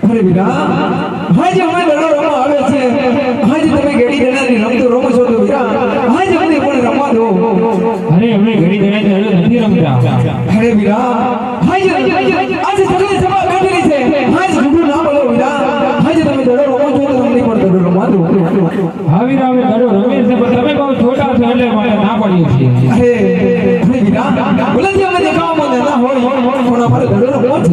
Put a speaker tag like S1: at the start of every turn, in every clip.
S1: અરે વીરા હાજી અમે લડો રમવા આવે છે હાજી તમે ગેડી દેનારી રમતો રમો છો તો વીરા હાજી અમને પણ રમવા દો
S2: અરે અમે ગેડી દેનારી નથી રમતા
S1: અરે વીરા હાજી આજે સગળી સભા બેઠેલી છે હાજી જુઠું ના બોલો વીરા હાજી તમે લડો રમો છો તો અમને પણ લડો રમવા દો
S2: હા વીરા અમે લડો રમે છે પણ તમે બહુ છોટા છો એટલે મને ના પાડીએ છીએ
S1: અરે વીરા બોલતી અમે દેખાવામાં ના હોય પણ અમારે લડો રમવો છે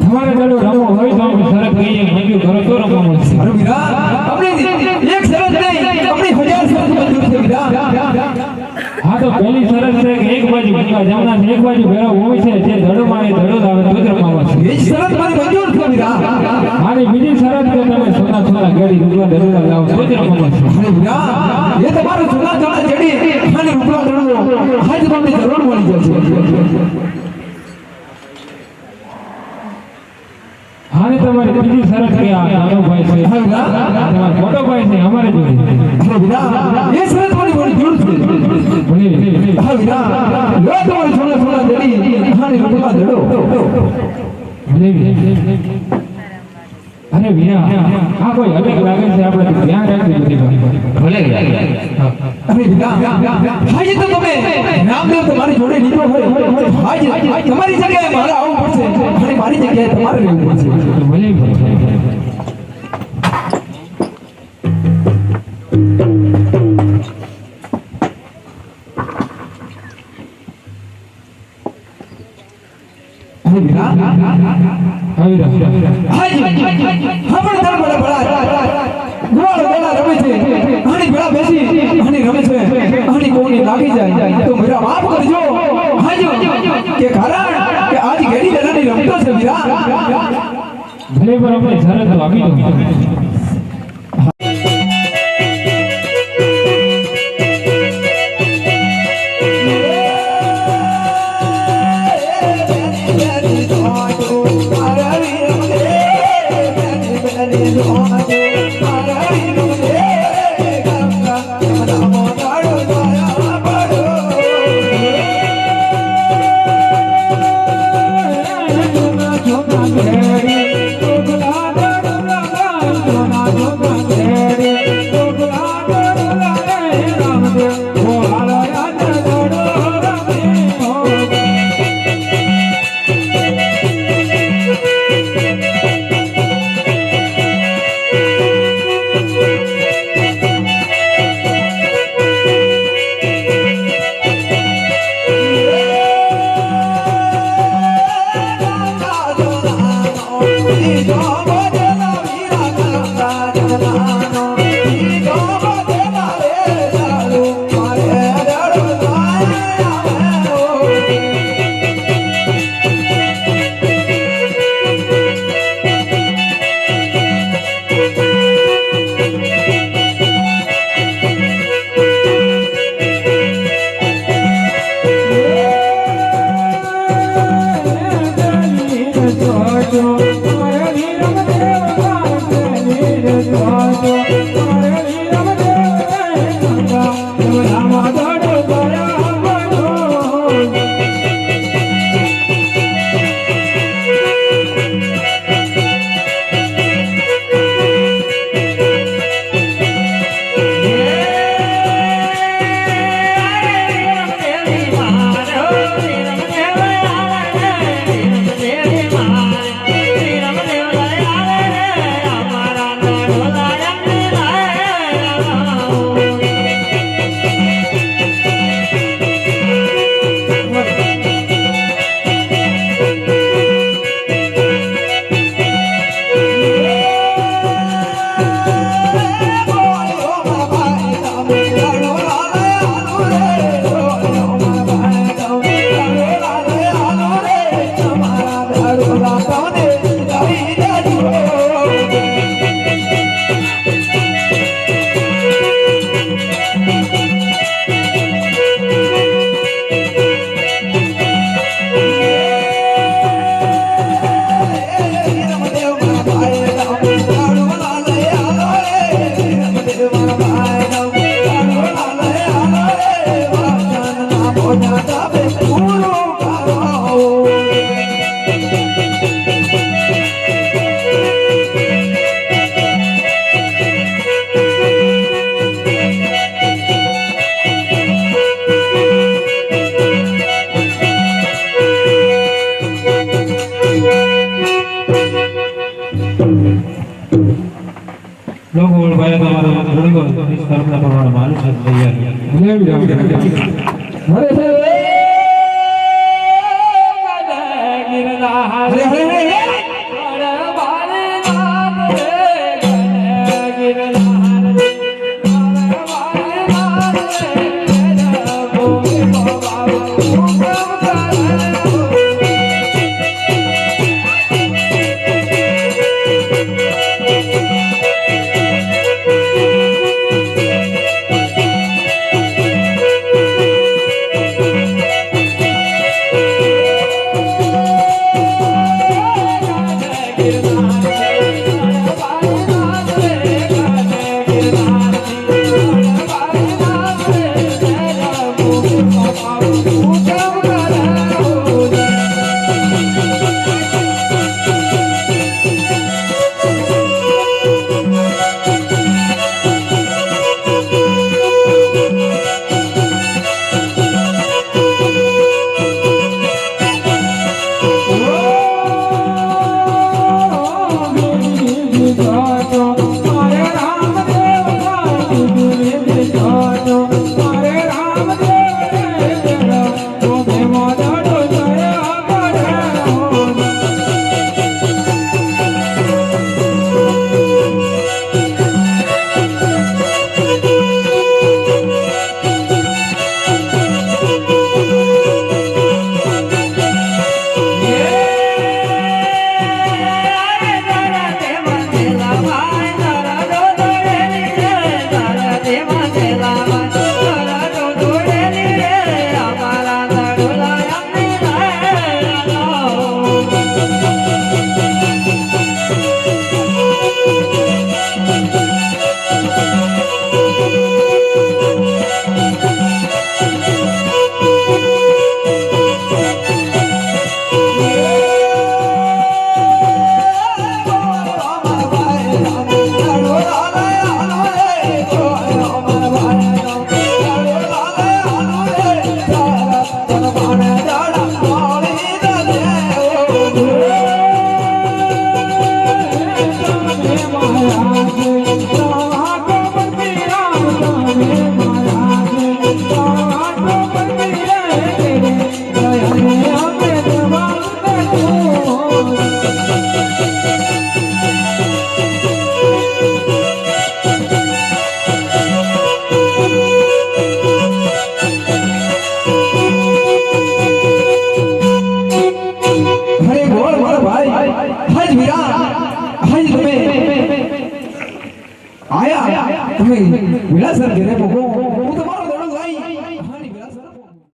S2: તમારે લડો રમવો હોય તો અમે શરત કહીએ મંજૂર કરો તો રમવા મળશે
S1: અરે વીરા આપણે એક શરત નહીં આપણી 1000 શરત મંજૂર છે વીરા
S2: હા તો પહેલી શરત છે કે એક બાજુ ગંગા જમના એક બાજુ ભેરો હોય છે જે ધડો મારે ધડો આવે તો જ રમવા મળશે
S1: એ શરત મારી મંજૂર છે વીરા
S2: અને બીજી શરત કે તમે સોના સોના ગેડી રૂપલા ધડો લાવો તો જ રમવા મળશે
S1: અરે વીરા એ તમારો સોના સોના જડી અને રૂપલા ધડો આજ તમને જરૂર મળી જશે
S2: હાને તમારી બીજી શરત કે આ નાનો ભાઈ છે તમારો મોટો ભાઈ છે અમારે જોડે
S1: અરે વીરા એ શરત મારી મંજૂર છે
S2: ભલે
S1: હા વીરા લો તમારો સોના સોના જડી અને રૂપલા ધડો
S2: ભલે અરે વીરા આ કોઈ અલગ લાગે છે આપણે ધ્યાન રાખવું બધી ભલે
S1: અરે વીરા હાજી તો તમે નામદેવ તમારી જોડે લીધો હોય હાજી તમારી જગ્યાએ મારે આવવું પડશે અને મારી જગ્યાએ તમારે રહેવું પડશે
S2: ભલે
S1: અરે વીરા
S2: હાજી
S1: આપણે તર બડા ગોળ ગોળા રમે છે આની બેડા બેસી આની રમે છે આની કોની લાગી જાય તો મેરા માફ કરજો હાજી કે કારણ કે આજ ગેડી દેનાની રમતો છે વીરા
S2: ભલે બરાબર શરત તો આપી દો इस तरफના પ્રમાણે મારું છે તૈયાર
S1: હરે હરે આયા તમે વિલાસર ઘરે ભોગો